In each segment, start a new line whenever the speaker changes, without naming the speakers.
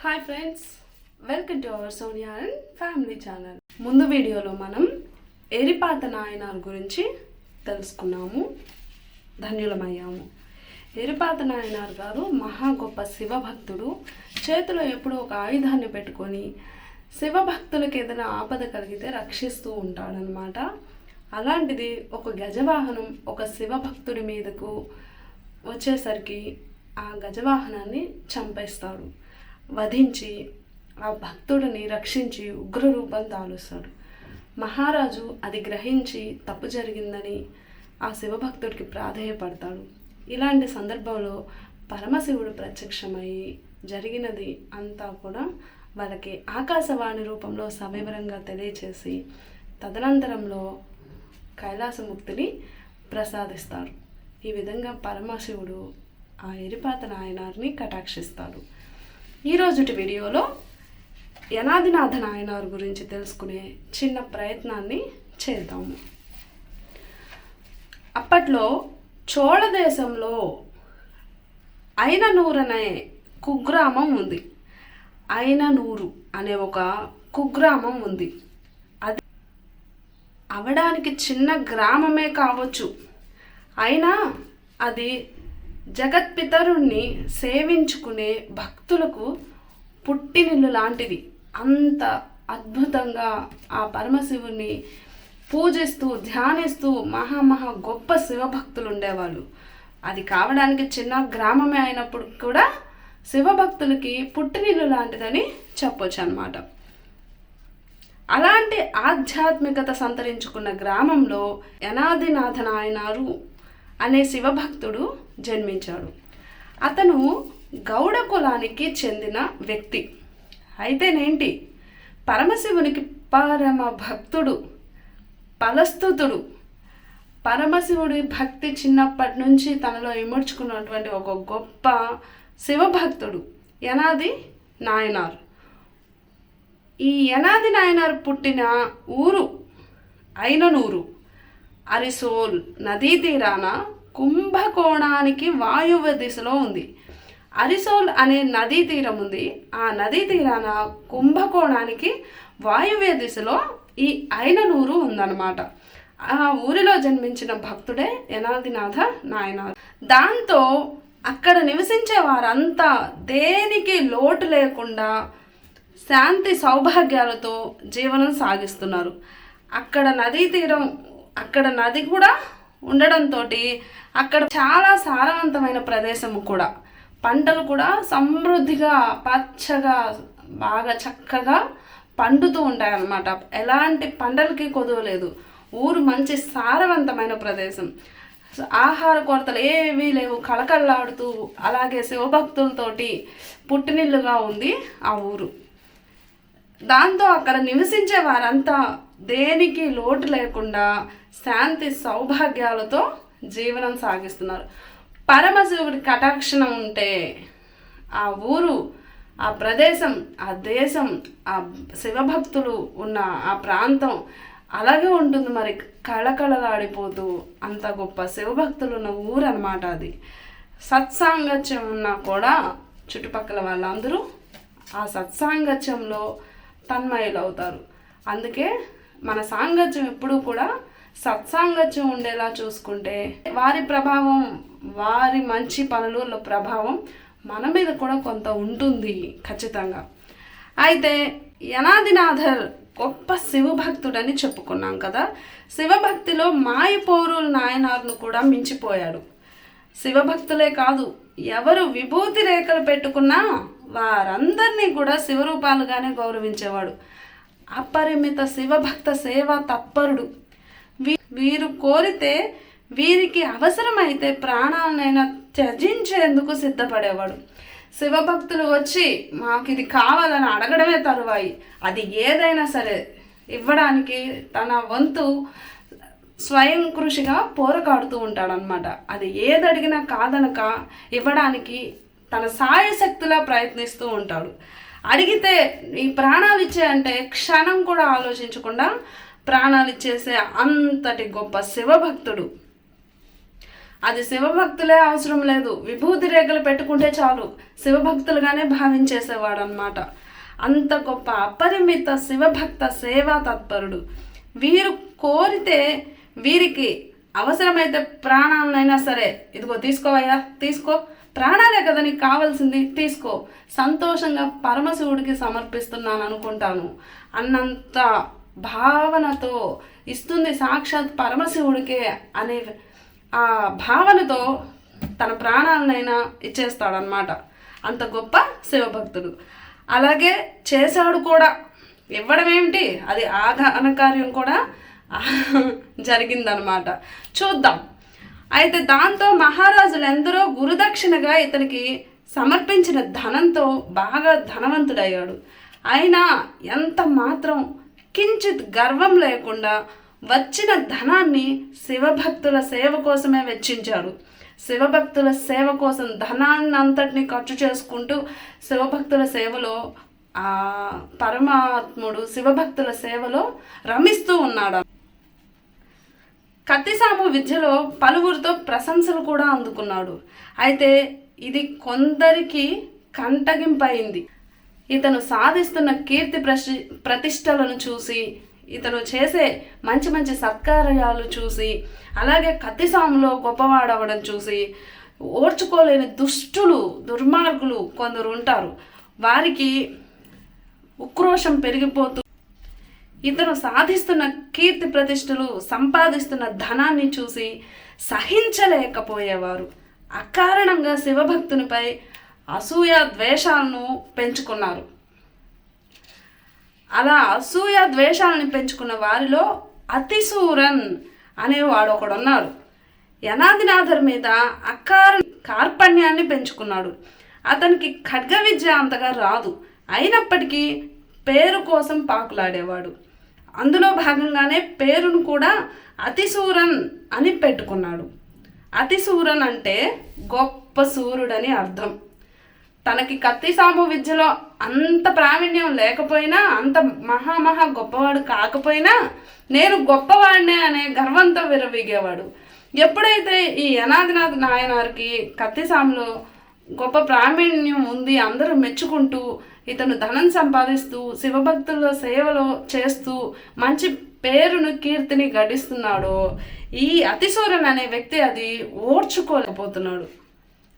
Hi friends, welcome to our Sonia and family channel. ముందు వీడియోలో మనం ఎరిపాత నాయనార్ గురించి తెలుసుకున్నాము, ధన్యులమయ్యాము. ఎరిపాత నాయనార్ గారు మహా గొప్ప శివభక్తుడు. చేతిలో ఎప్పుడూ ఒక ఆయుధాన్ని పెట్టుకొని శివభక్తులకు ఏదైనా ఆపద కలిగితే రక్షిస్తూ ఉంటాడనమాట. అలాంటిది ఒక గజవాహనం ఒక శివభక్తుడి మీదకు వచ్చేసరికి ఆ గజవాహనాన్ని చంపేస్తాడు. వధించి ఆ భక్తుడిని రక్షించి ఉగ్రరూపం తాలుస్తాడు. మహారాజు అది గ్రహించి తప్పు జరిగిందని ఆ శివభక్తుడికి ప్రాధేయపడతాడు. ఇలాంటి సందర్భంలో పరమశివుడు ప్రత్యక్షమయ్యి జరిగినది అంతా కూడా వాళ్ళకి ఆకాశవాణి రూపంలో సవివరంగా తెలియచేసి తదనంతరంలో కైలాసముక్తిని ప్రసాదిస్తారు. ఈ విధంగా పరమశివుడు ఆ ఎరిపాత నాయనార్ని కటాక్షిస్తాడు. ఈరోజుటి వీడియోలో యనాదినాథ నాయనార్ గురించి తెలుసుకునే చిన్న ప్రయత్నాన్ని చేద్దాము. అప్పట్లో చోళ దేశంలో ఐననూరు అనే కుగ్రామం ఉంది. ఐననూరు అనే ఒక కుగ్రామం ఉంది. అది అవడానికి చిన్న గ్రామమే కావచ్చు, అయినా అది జగత్పితరుణ్ణి సేవించుకునే భక్తులకు పుట్టినిల్లు లాంటిది. అంత అద్భుతంగా ఆ పరమశివుని పూజిస్తూ ధ్యానిస్తూ మహా గొప్ప శివభక్తులు ఉండేవాళ్ళు. అది కావడానికి చిన్న గ్రామమే అయినప్పుడు కూడా శివభక్తులకి పుట్టినిల్లు లాంటిదని చెప్పొచ్చు అన్నమాట. అలాంటి ఆధ్యాత్మికత సంతరించుకున్న గ్రామంలో యనాదినాథ నాయనారు అనే శివభక్తుడు జన్మించాడు. అతను గౌడ కులానికి చెందిన వ్యక్తి. అయితేనేంటి, పరమశివునికి పరమ భక్తుడు, ఫలస్తుతుడు. పరమశివుడి భక్తి చిన్నప్పటి నుంచి తనలో ఇముడ్చుకున్నటువంటి ఒక గొప్ప శివభక్తుడు యనాది నాయనార్. ఈ యనాది నాయనార్ పుట్టిన ఊరు ఐననూరు అరిసోల్ నదీ తీరాన కుంభకోణానికి వాయువ్య దిశలో ఉంది. అరిసోల్ అనే నదీ తీరం ఉంది. ఆ నదీ తీరాన కుంభకోణానికి వాయువ్య దిశలో ఈ ఐననూరు ఉందన్నమాట. ఆ ఊరిలో జన్మించిన భక్తుడే యనాదినాథ నాయనార్. దాంతో అక్కడ నివసించే వారంతా దేనికి లోటు లేకుండా శాంతి సౌభాగ్యాలతో జీవనం సాగిస్తున్నారు. అక్కడ నదీ తీరం, అక్కడ నది కూడా ఉండడంతో అక్కడ చాలా సారవంతమైన ప్రదేశము కూడా, పంటలు కూడా సమృద్ధిగా పచ్చగా బాగా చక్కగా పండుతూ ఉంటాయన్నమాట. ఎలాంటి పంటలకి కొదువ లేదు. ఊరు మంచి సారవంతమైన ప్రదేశం. ఆహార కొరతలు ఏవీ లేవు, కళకళలాడుతూ అలాగే శివభక్తులతోటి పుట్టినిల్లుగా ఉంది ఆ ఊరు. దాంతో అక్కడ నివసించే వారంతా దేనికి లోటు లేకుండా శాంతి సౌభాగ్యాలతో జీవనం సాగిస్తున్నారు. పరమశివుడి కటాక్షణం ఉంటే ఆ ఊరు, ఆ ప్రదేశం, ఆ దేశం, ఆ శివభక్తులు ఉన్న ఆ ప్రాంతం అలాగే ఉంటుంది. మరి కళకళలాడిపోతూ అంత గొప్ప శివభక్తులు ఉన్న ఊరు అన్నమాట అది. సత్సాంగత్యం ఉన్నా కూడా చుట్టుపక్కల వాళ్ళందరూ ఆ సత్సాంగత్యంలో తన్మయులు అవుతారు. అందుకే మన సాంగత్యం ఎప్పుడూ కూడా సత్సాంగత్యం ఉండేలా చూసుకుంటే వారి ప్రభావం, వారి మంచి పనుల ప్రభావం మన మీద కూడా కొంత ఉంటుంది ఖచ్చితంగా. అయితే యనాదినాథర్ గొప్ప శివభక్తుడని చెప్పుకున్నాం కదా. శివభక్తిలో మాయపోరుల నాయనార్ను కూడా మించిపోయాడు. శివభక్తులే కాదు, ఎవరు విభూతి రేఖలు పెట్టుకున్నా వారందరినీ కూడా శివరూపాలుగానే గౌరవించేవాడు. అపరిమిత శివభక్త సేవా తత్పరుడు. వీరు కోరితే, వీరికి అవసరమైతే ప్రాణాలనైనా త్యజించేందుకు సిద్ధపడేవాడు. శివభక్తులు వచ్చి మాకు ఇది కావాలని అడగడమే తరువాయి, అది ఏదైనా సరే ఇవ్వడానికి తన వంతు స్వయం కృషిగా పోరాడుతూ ఉంటాడనమాట. అది ఏది అడిగినా కాదనక ఇవ్వడానికి తన సాయశక్తిలా ప్రయత్నిస్తూ ఉంటాడు. అడిగితే ఈ ప్రాణాలు ఇచ్చే అంటే క్షణం కూడా ఆలోచించకుండా ప్రాణాలు ఇచ్చేసే అంతటి గొప్ప శివభక్తుడు. అది శివభక్తులే అవసరం లేదు, విభూతి రేఖలు పెట్టుకుంటే చాలు శివభక్తులుగానే భావించేసేవాడు అనమాట. అంత గొప్ప అపరిమిత శివభక్త సేవా తత్పరుడు. వీరు కోరితే వీరికి అవసరమైతే ప్రాణాలనైనా సరే, ఇదిగో తీసుకోవయ్యా, తీసుకో, ప్రాణాలే కదా నీకు కావాల్సింది, తీసుకో, సంతోషంగా పరమశివుడికి సమర్పిస్తున్నాను అనుకుంటాను అన్నంత భావనతో ఇస్తుంది సాక్షాత్ పరమశివుడికే అనే ఆ భావనతో తన ప్రాణాలనైనా ఇచ్చేస్తాడనమాట. అంత గొప్ప శివభక్తుడు. అలాగే చేశాడు కూడా. ఇవ్వడం ఏమిటి, అది ఘనకార్యం కూడా జరిగిందనమాట. చూద్దాం. అయితే దాంతో మహారాజులు ఎందరో గురుదక్షిణగా ఇతనికి సమర్పించిన ధనంతో బాగా ధనవంతుడయ్యాడు. అయినా ఎంత మాత్రం కించిత్ గర్వం లేకుండా వచ్చిన ధనాన్ని శివభక్తుల సేవ కోసమే వెచ్చించాడు. శివభక్తుల సేవ కోసం ధనాన్ని అంతటిని ఖర్చు చేసుకుంటూ శివభక్తుల సేవలో పరమాత్ముడు శివభక్తుల సేవలో రమిస్తూ ఉన్నాడు. కత్తిసాము విద్యలో పలువురితో ప్రశంసలు కూడా అందుకున్నాడు. అయితే ఇది కొందరికి కంటగింపయింది. ఇతను సాధిస్తున్న కీర్తి ప్రతిష్టలను చూసి, ఇతను చేసే మంచి మంచి సత్కార్యాలు చూసి, అలాగే కత్తిసాములో గొప్పవాడవడం చూసి ఓర్చుకోలేని దుష్టులు, దుర్మార్గులు కొందరు ఉంటారు. వారికి ఉక్రోషం పెరిగిపోతూ ఇతను సాధిస్తున్న కీర్తి ప్రతిష్టలు, సంపాదిస్తున్న ధనాన్ని చూసి సహించలేకపోయేవారు. అకారణంగా శివభక్తునిపై అసూయ ద్వేషాలను పెంచుకున్నారు. అలా అసూయ ద్వేషాలను పెంచుకున్న వారిలో అతిశూరన్ అనేవాడు ఒకడున్నాడు. యనాదినాథర్ మీద కార్పణ్యాన్ని పెంచుకున్నాడు. అతనికి ఖడ్గ విద్య అంతగా రాదు. అయినప్పటికీ పేరు కోసం పాకులాడేవాడు. అందులో భాగంగానే పేరును కూడా అతిశూరన్ అని పెట్టుకున్నాడు. అతిశూరన్ అంటే గొప్ప సూర్యుడని అర్థం. తనకి కత్తిసాము విద్యలో అంత ప్రావీణ్యం లేకపోయినా, అంత మహా గొప్పవాడు కాకపోయినా, నేను గొప్పవాడినే అనే గర్వంతో విర్రవీగేవాడు. ఎప్పుడైతే ఈ యనాదినాథ్ నాయనారికి కత్తిసాములో గొప్ప ప్రావీణ్యం ఉంది, అందరూ మెచ్చుకుంటూ ఇతను ధనం సంపాదిస్తూ శివభక్తుల సేవలో చేస్తూ మంచి పేరును కీర్తిని గడిస్తున్నాడో, ఈ అతిశూరన్ అనే వ్యక్తి అది ఓర్చుకోలేకపోతున్నాడు.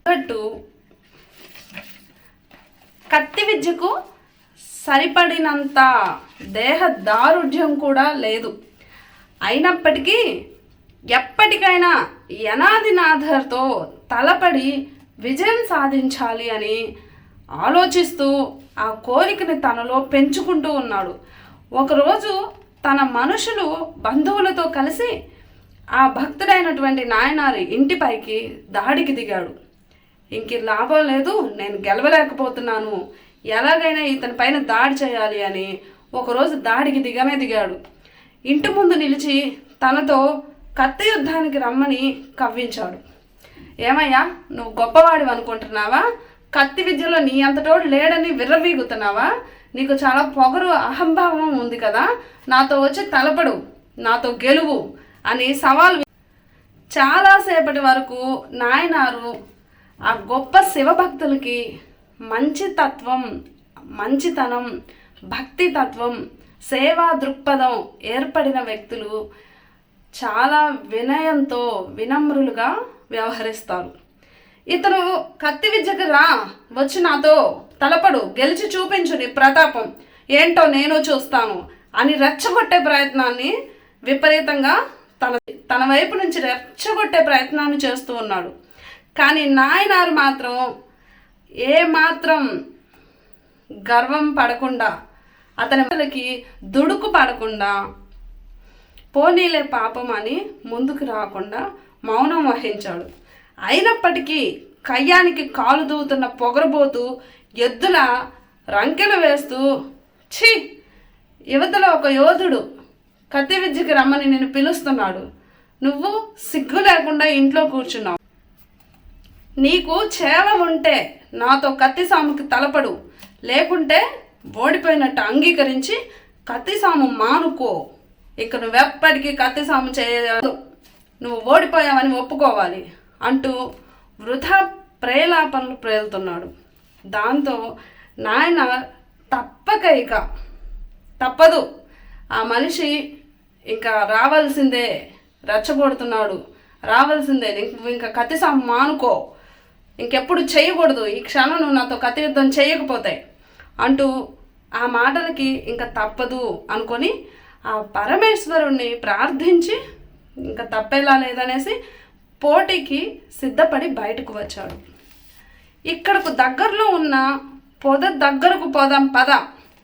అటు కత్తి విద్యకు సరిపడినంత దేహ దారుఢ్యం కూడా లేదు. అయినప్పటికీ ఎప్పటికైనా యనాదినాథర్తో తలపడి విజయం సాధించాలి అని ఆలోచిస్తూ ఆ కోరికని తనలో పెంచుకుంటూ ఉన్నాడు. ఒకరోజు తన మనుషులు బంధువులతో కలిసి ఆ భక్తుడైనటువంటి నాయనారి ఇంటిపైకి దాడికి దిగాడు. ఇంక లాభం లేదు, నేను గెలవలేకపోతున్నాను, ఎలాగైనా ఇతని పైన దాడి చేయాలి అని ఒకరోజు దాడికి దిగాడు. ఇంటి ముందు నిలిచి తనతో కత్తి యుద్ధానికి రమ్మని కవ్వించాడు. ఏమయ్యా, నువ్వు గొప్పవాడివి అనుకుంటున్నావా? కత్తి విద్యలో నీ అంతటోడు లేడని విర్రవీగుతున్నావా? నీకు చాలా పొగరు, అహంభావం ఉంది కదా, నాతో వచ్చి తలపడు, నాతో గెలువు అని సవాల్. చాలాసేపటి వరకు నాయనారు ఆ గొప్ప శివభక్తులకి మంచి తత్వం, మంచితనం, భక్తి తత్వం, సేవా దృక్పథం ఏర్పడిన వ్యక్తులు చాలా వినయంతో వినమ్రులుగా వ్యవహరిస్తారు. ఇతను కత్తి విద్యకు రా, వచ్చి నాతో తలపడు, గెలిచి చూపించు నీ ప్రతాపం ఏంటో నేను చూస్తాను అని రెచ్చగొట్టే ప్రయత్నాన్ని విపరీతంగా తన వైపు నుంచి రెచ్చగొట్టే ప్రయత్నాన్ని చేస్తూ ఉన్నాడు. కానీ నాయనారు మాత్రం ఏమాత్రం గర్వం పడకుండా, అతనికి దుడుకు పడకుండా, పోనీలే పాపం అని ముందుకు రాకుండా మౌనం వహించాడు. అయినప్పటికీ కయ్యానికి కాలు దూవుతున్న పొగరబోతూ ఎద్దుల రంకెలు వేస్తూ, ఛీ, యువతల ఒక యోధుడు కత్తి విద్యకి రమ్మని నేను పిలుస్తున్నాడు, నువ్వు సిగ్గు లేకుండా ఇంట్లో కూర్చున్నావు, నీకు చేవ ఉంటే నాతో కత్తిసాముకి తలపడు, లేకుంటే ఓడిపోయినట్టు అంగీకరించి కత్తిసాము మానుకో, ఇక నువ్వెప్పటికీ కత్తిసాము చేయదు, నువ్వు ఓడిపోయావని ఒప్పుకోవాలి అంటూ వృధా ప్రేలాపనలు ప్రేలుతున్నాడు. దాంతో నాయనార్ తప్పదు, ఆ మనిషి ఇంకా రావాల్సిందే, రెచ్చగొడుతున్నాడు, రావాల్సిందే, ఇంకా కత్తి మానుకో, ఇంకెప్పుడు చేయకూడదు, ఈ క్షణం నువ్వు నాతో కత్తి యుద్ధం చేయకపోతే అంటూ ఆ మాటలకి ఇంకా తప్పదు అనుకొని ఆ పరమేశ్వరుణ్ణి ప్రార్థించి ఇంకా తప్పేలా లేదనేసి పోటీకి సిద్ధపడి బయటకు వచ్చాడు. ఇక్కడకు దగ్గరలో ఉన్న పొద దగ్గరకు పోదాం పద,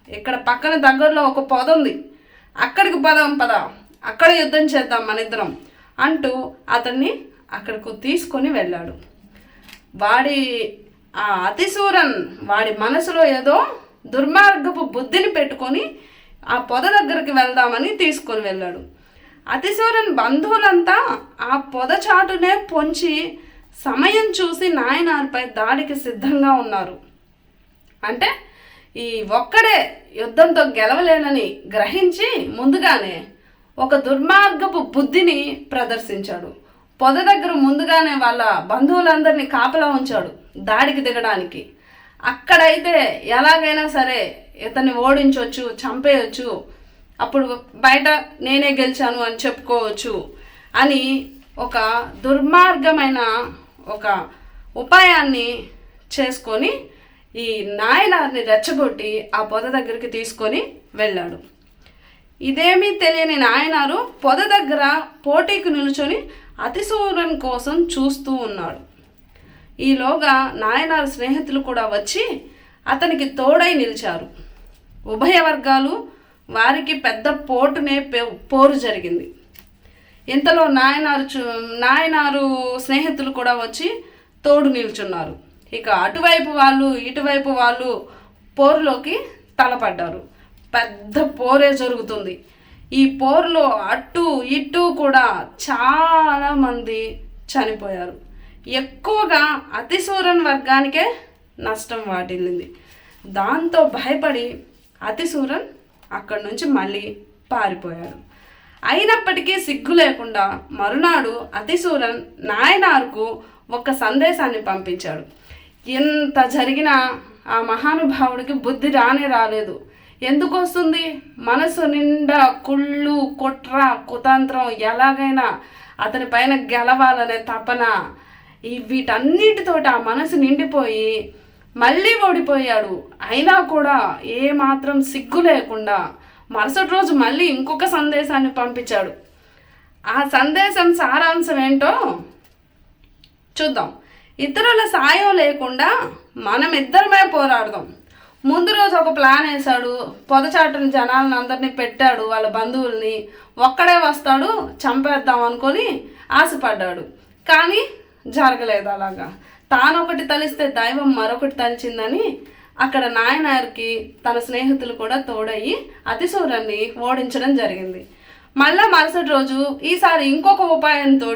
ఇక్కడ పక్కన దగ్గరలో ఒక పొద ఉంది, అక్కడికి పోదాం పద, అక్కడ యుద్ధం చేద్దాం మనిద్దరం అంటూ అతన్ని అక్కడికి తీసుకొని వెళ్ళాడు. వాడి ఆ అతిశూరన్ వాడి మనసులో ఏదో దుర్మార్గపు బుద్ధిని పెట్టుకొని ఆ పొద దగ్గరికి వెళ్దామని తీసుకొని వెళ్ళాడు. అతిశూరన్ బంధువులంతా ఆ పొద చాటునే పొంచి సమయం చూసి నాయనార్పై దాడికి సిద్ధంగా ఉన్నారు. అంటే ఈ ఒక్కడే యుద్ధంతో గెలవలేనని గ్రహించి ముందుగానే ఒక దుర్మార్గపు బుద్ధిని ప్రదర్శించాడు. పొద దగ్గర ముందుగానే వాళ్ళ బంధువులందరినీ కాపలా ఉంచాడు దాడికి దిగడానికి. అక్కడైతే ఎలాగైనా సరే ఇతన్ని ఓడించవచ్చు, చంపేయచ్చు, అప్పుడు బయట నేనే గెలిచాను అని చెప్పుకోవచ్చు అని ఒక దుర్మార్గమైన ఒక ఉపాయాన్ని చేసుకొని ఈ నాయనార్ని రెచ్చగొట్టి ఆ పొద దగ్గరికి తీసుకొని వెళ్ళాడు. ఇదేమీ తెలియని నాయనారు పొద దగ్గర పోటీకి నిలుచొని అతిశూరన్ కోసం చూస్తూ ఉన్నాడు. ఈలోగా నాయనారు స్నేహితులు కూడా వచ్చి అతనికి తోడై నిలిచారు. ఉభయ వర్గాలు వారికి పెద్ద పోరు జరిగింది. ఇంతలో నాయనారు స్నేహితులు కూడా వచ్చి తోడు నిల్చున్నారు. ఇక అటువైపు వాళ్ళు ఇటువైపు వాళ్ళు పోరులోకి తలపడ్డారు. పెద్ద పోరే జరుగుతుంది. ఈ పోరులో అటు ఇటు కూడా చాలామంది చనిపోయారు. ఎక్కువగా అతిశూరన్ వర్గానికే నష్టం వాటిల్లింది. దాంతో భయపడి అతిశూరన్ అక్కడి నుంచి మళ్ళీ పారిపోయాడు. అయినప్పటికీ సిగ్గు లేకుండా మరునాడు అతిశూరన్ నాయనార్కు ఒక సందేశాన్ని పంపించాడు. ఎంత జరిగినా ఆ మహానుభావుడికి బుద్ధి రాలేదు. ఎందుకు వస్తుంది? మనసు నిండా కుళ్ళు, కుట్ర, కుతంత్రం, ఎలాగైనా అతని పైన గెలవాలనే తపన, వీటన్నిటితోటి ఆ మనసు నిండిపోయి మళ్ళీ ఓడిపోయాడు. అయినా కూడా ఏమాత్రం సిగ్గు లేకుండా మరుసటి రోజు మళ్ళీ ఇంకొక సందేశాన్ని పంపించాడు. ఆ సందేశం సారాంశం ఏంటో చూద్దాం. ఇతరుల సాయం లేకుండా మనమిద్దరమే పోరాడదాం. ముందు రోజు ఒక ప్లాన్ వేశాడు. పొదచాటుని జనాలను అందరినీ పెట్టాడు, వాళ్ళ బంధువుల్ని. ఒక్కడే వస్తాడు, చంపేద్దాం అనుకొని ఆశపడ్డాడు. కానీ జరగలేదు అలాగా. తానొకటి తలిస్తే దైవం మరొకటి తలిచిందని అక్కడ నాయనార్కి తన స్నేహితులు కూడా తోడయ్యి అతిశూరన్ని ఓడించడం జరిగింది. మళ్ళా మరుసటి రోజు ఈసారి ఇంకొక ఉపాయంతో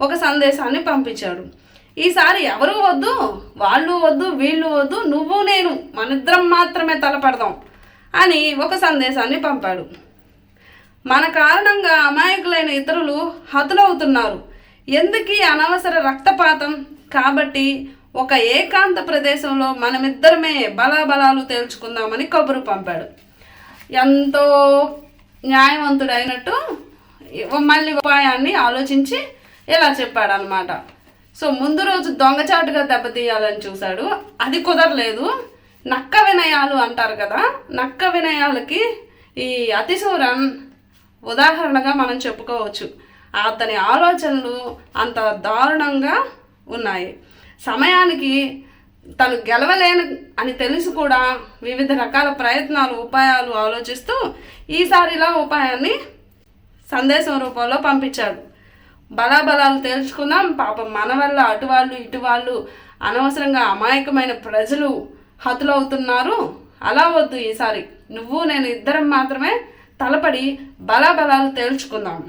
ఒక సందేశాన్ని పంపించాడు. ఈసారి ఎవరు వద్దు, వాళ్ళు వద్దు, వీళ్ళు వద్దు, నువ్వు నేను మనిద్దరం మాత్రమే తలపడదాం అని ఒక సందేశాన్ని పంపాడు. మన కారణంగా అమాయకులైన ఇతరులు హతులవుతున్నారు. ఎందుకీ అనవసర రక్తపాతం? కాబట్టి ఒక ఏకాంత ప్రదేశంలో మనమిద్దరమే బలాబలాలు తేల్చుకుందామని కబురు పంపాడు. ఎంతో న్యాయవంతుడైనట్టు మళ్ళీ ఉపాయాన్ని ఆలోచించి ఇలా చెప్పాడనమాట. సో ముందు రోజు దొంగచాటుగా దెబ్బతీయాలని చూశాడు, అది కుదరలేదు. నక్క వినయాలు అంటారు కదా, నక్క వినయాలకి ఈ అతిశూరన్ ఉదాహరణగా మనం చెప్పుకోవచ్చు. అతని ఆలోచనలు అంత దారుణంగా ఉన్నాయి. సమయానికి తను గెలవలేను అని తెలిసి కూడా వివిధ రకాల ప్రయత్నాలు, ఉపాయాలు ఆలోచిస్తూ ఈసారిలా ఉపాయాన్ని సందేశం రూపంలో పంపించాడు. బలాబలాలు తేల్చుకుందాం, పాపం మన వల్ల అటువాళ్ళు ఇటువాళ్ళు అనవసరంగా అమాయకమైన ప్రజలు హతులవుతున్నారు, అలా వద్దు, ఈసారి నువ్వు నేను ఇద్దరం మాత్రమే తలపడి బలాబలాలు తేల్చుకుందాం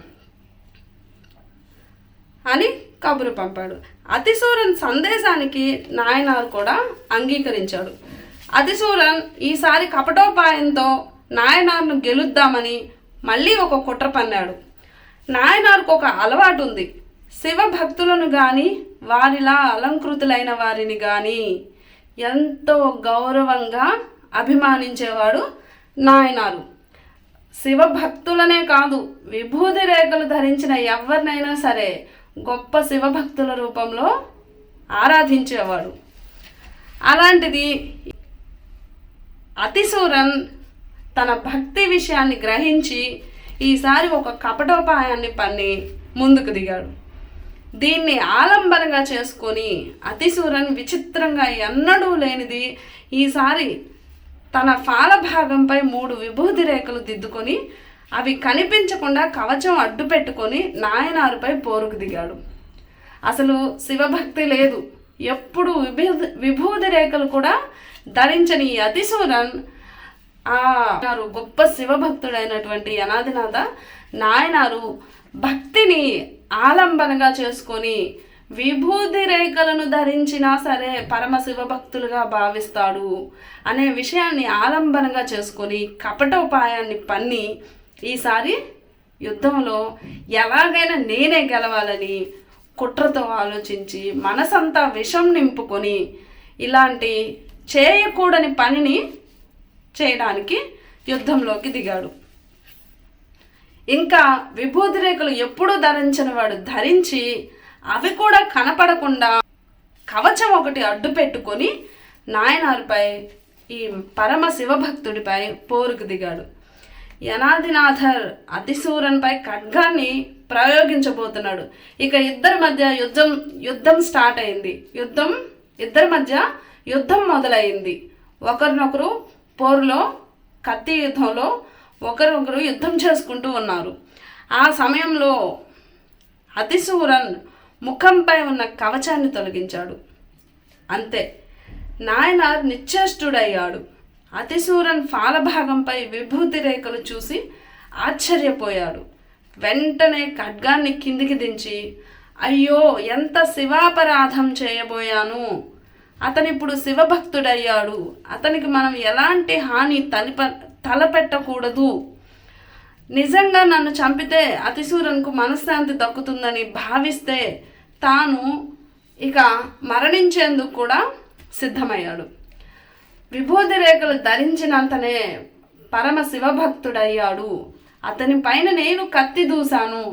అని కబురు పంపాడు. అతిశూరన్ సందేశానికి నాయనార్ కూడా అంగీకరించాడు. అతిశూరన్ ఈసారి కపటోపాయంతో నాయనార్ను గెలుద్దామని మళ్ళీ ఒక కుట్ర పన్నాడు. నాయనార్కు ఒక అలవాటు ఉంది. శివభక్తులను కానీ వారిలా అలంకృతులైన వారిని కానీ ఎంతో గౌరవంగా అభిమానించేవాడు నాయనారు. శివభక్తులనే కాదు, విభూది రేఖలు ధరించిన ఎవరినైనా సరే గొప్ప శివభక్తుల రూపంలో ఆరాధించేవాడు. అలాంటిది అతిసూరన్ తన భక్తి విషయాన్ని గ్రహించి ఈసారి ఒక కపటోపాయాన్ని పన్ని ముందుకు దిగాడు. దీన్ని ఆలంబనగా చేసుకొని అతిసూరన్ విచిత్రంగా ఎన్నడూ లేనిది ఈసారి తన ఫాల భాగంపై 3 విభూది రేఖలు దిద్దుకొని అవి కనిపించకుండా కవచం అడ్డు పెట్టుకొని నాయనారుపై పోరుకు దిగాడు. అసలు శివభక్తి లేదు, ఎప్పుడు విభూది రేఖలు కూడా ధరించని ఈ అతిసూరన్ గొప్ప శివభక్తుడైనటువంటి యనాదినాథ నాయనారు భక్తిని ఆలంబనగా చేసుకొని విభూది రేఖలను ధరించినా సరే పరమ శివభక్తులుగా భావిస్తాడు అనే విషయాన్ని ఆలంబనగా చేసుకొని కపటోపాయాన్ని పన్ని ఈసారి యుద్ధంలో ఎలాగైనా నేనే గెలవాలని కుట్రతో ఆలోచించి మనసంతా విషం నింపుకొని ఇలాంటి చేయకూడని పనిని చేయడానికి యుద్ధంలోకి దిగాడు. ఇంకా విభూతి రేఖలు ఎప్పుడూ ధరించని వాడు ధరించి అవి కూడా కనపడకుండా కవచం ఒకటి అడ్డు పెట్టుకొని నాయనారుపై ఈ పరమ శివభక్తుడిపై పోరుకు దిగాడు. యనాదినాథర్ అతిసూరన్పై ఖడ్గాన్ని ప్రయోగించబోతున్నాడు. ఇక ఇద్దరి మధ్య యుద్ధం స్టార్ట్ అయింది. ఇద్దరి మధ్య యుద్ధం మొదలైంది. ఒకరినొకరు పోరులో కత్తి యుద్ధంలో ఒకరొకరు యుద్ధం చేసుకుంటూ ఉన్నారు. ఆ సమయంలో అతిసూరన్ ముఖంపై ఉన్న కవచాన్ని తొలగించాడు. అంతే, నాయనార్ నిశ్చేష్టుడయ్యాడు. అతిసూరన్ ఫాలభాగంపై విభూతి రేఖలు చూసి ఆశ్చర్యపోయాడు. వెంటనే ఖడ్గాన్ని కిందికి దించి, అయ్యో ఎంత శివాపరాధం చేయబోయాను, అతనిప్పుడు శివభక్తుడయ్యాడు, అతనికి మనం ఎలాంటి హాని తలపెట్టకూడదు, నిజంగా నన్ను చంపితే అతిసూరన్కు మనశ్శాంతి దక్కుతుందని భావిస్తే తాను ఇక మరణించేందుకు కూడా సిద్ధమయ్యాడు. విభూతి రేఖలు ధరించినంతనే పరమ శివభక్తుడయ్యాడు, అతని పైన నేను కత్తి దూశాను,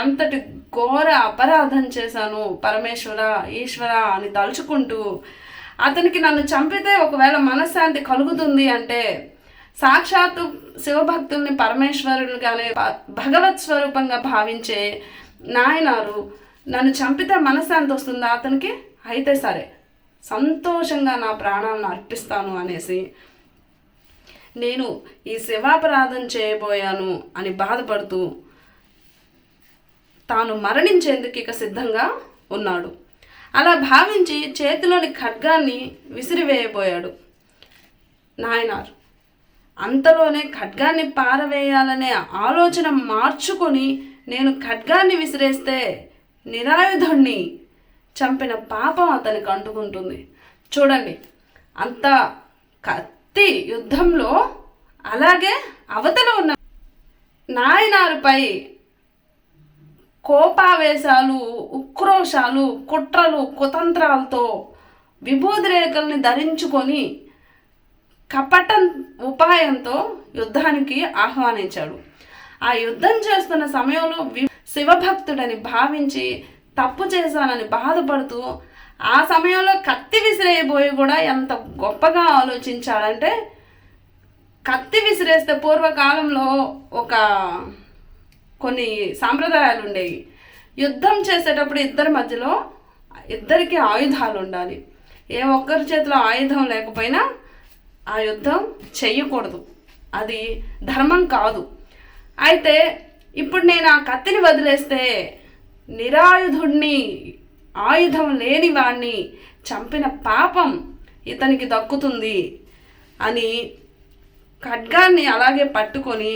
ఎంతటి ఘోర అపరాధం చేశాను పరమేశ్వర ఈశ్వర అని తలుచుకుంటూ, అతనికి నన్ను చంపితే ఒకవేళ మనశ్శాంతి కలుగుతుంది అంటే సాక్షాత్తు శివభక్తుల్ని పరమేశ్వరులుగానే భగవత్ స్వరూపంగా భావించే నాయనారు నన్ను చంపితే మనశ్శాంతి వస్తుందా అతనికి? అయితే సరే, సంతోషంగా నా ప్రాణాలను అర్పిస్తాను అనేసి నేను ఈ శివాపరాధం చేయబోయాను అని బాధపడుతూ తాను మరణించేందుకు ఇక సిద్ధంగా ఉన్నాడు. అలా భావించి చేతిలోని ఖడ్గాన్ని విసిరివేయబోయాడు నాయనార్. అంతలోనే ఖడ్గాన్ని పారవేయాలనే ఆలోచన మార్చుకొని, నేను ఖడ్గాన్ని విసిరేస్తే నిరాయుధుణ్ణి చంపిన పాపం అతనికి అంటుకుంటుంది. చూడండి, అంత కత్తి యుద్ధంలో అలాగే అవతల ఉన్న నాయనారుపై కోపావేశాలు, ఉక్రోషాలు, కుట్రలు, కుతంత్రాలతో విభూతి రేఖల్ని ధరించుకొని కపట ఉపాయంతో యుద్ధానికి ఆహ్వానించాడు. ఆ యుద్ధం చేస్తున్న సమయంలో శివభక్తుడని భావించి తప్పు చేశానని బాధపడుతూ ఆ సమయంలో కత్తి విసిరేయబోయి కూడా ఎంత గొప్పగా ఆలోచించాడంటే, కత్తి విసిరేస్తే పూర్వకాలంలో కొన్ని సాంప్రదాయాలు ఉండేవి. యుద్ధం చేసేటప్పుడు ఇద్దరి మధ్యలో ఇద్దరికి ఆయుధాలు ఉండాలి. ఏ ఒక్కరి చేతిలో ఆయుధం లేకపోయినా ఆ యుద్ధం చెయ్యకూడదు, అది ధర్మం కాదు. అయితే ఇప్పుడు నేను ఆ కత్తిని వదిలేస్తే నిరాయుధుణ్ణి, ఆయుధం లేని వాణ్ణి చంపిన పాపం ఇతనికి దక్కుతుంది అని ఖడ్గాన్ని అలాగే పట్టుకొని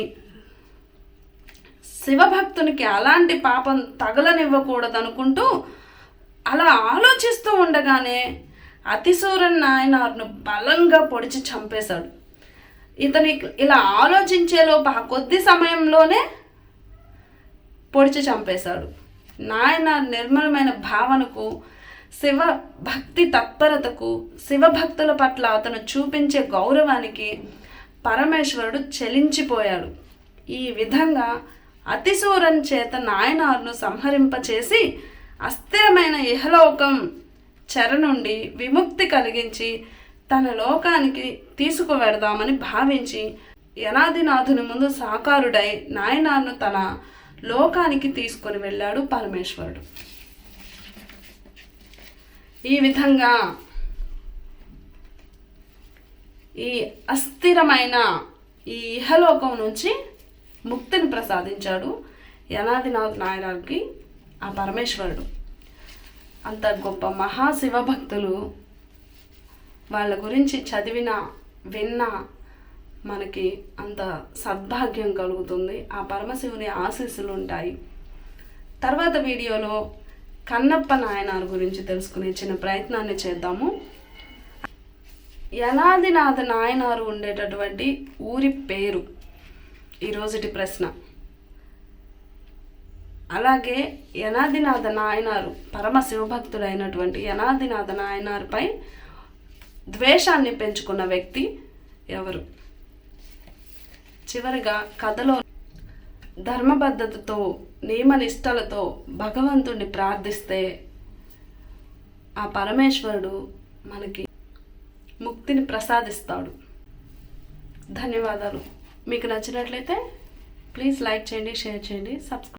శివభక్తునికి అలాంటి పాపం తగలనివ్వకూడదనుకుంటూ అలా ఆలోచిస్తూ ఉండగానే అతిసూరన్ నాయనార్ను బలంగా పొడిచి చంపేశాడు. ఇతని ఇలా ఆలోచించేలోపు ఆ కొద్ది సమయంలోనే పొడిచి చంపేశాడు. నాయనార్ నిర్మలమైన భావనకు, శివ భక్తి తత్పరతకు, శివభక్తుల పట్ల అతను చూపించే గౌరవానికి పరమేశ్వరుడు చెలించిపోయాడు. ఈ విధంగా అతిశూరం చేత నాయనార్ను సంహరింపచేసి అస్థిరమైన ఇహలోకం చెర నుండి విముక్తి కలిగించి తన లోకానికి తీసుకువెడదామని భావించి యనాదినాథుని ముందు సాకారుడై నాయనార్ను తన లోకానికి తీసుకొని వెళ్ళాడు పరమేశ్వరుడు. ఈ విధంగా ఈ అస్థిరమైన ఈ ఇహలోకం నుంచి ముక్తిని ప్రసాదించాడు యనాదినాథ్ నాయనార్కి ఆ పరమేశ్వరుడు. అంత గొప్ప మహాశివభక్తులు, వాళ్ళ గురించి చదివినా విన్నా మనకి అంత సద్భాగ్యం కలుగుతుంది. ఆ పరమశివుని ఆశీస్సులు ఉంటాయి. తర్వాత వీడియోలో కన్నప్ప నాయనార్ గురించి తెలుసుకునే చిన్న ప్రయత్నాన్ని చేద్దాము. యనాదినాథ నాయనారు ఉండేటటువంటి ఊరి పేరు ఈరోజుటి ప్రశ్న. అలాగే యనాదినాథ నాయనారు పరమ శివభక్తుడైనటువంటి యనాదినాథ నాయనార్పై ద్వేషాన్ని పెంచుకున్న వ్యక్తి ఎవరు? చివరిగా కథలో ధర్మబద్ధతతో నియమనిష్టలతో భగవంతుడిని ప్రార్థిస్తే ఆ పరమేశ్వరుడు మనకి ముక్తిని ప్రసాదిస్తాడు. ధన్యవాదాలు. మీకు నచ్చినట్లయితే ప్లీజ్ లైక్ చేయండి, షేర్ చేయండి, సబ్స్క్రైబ్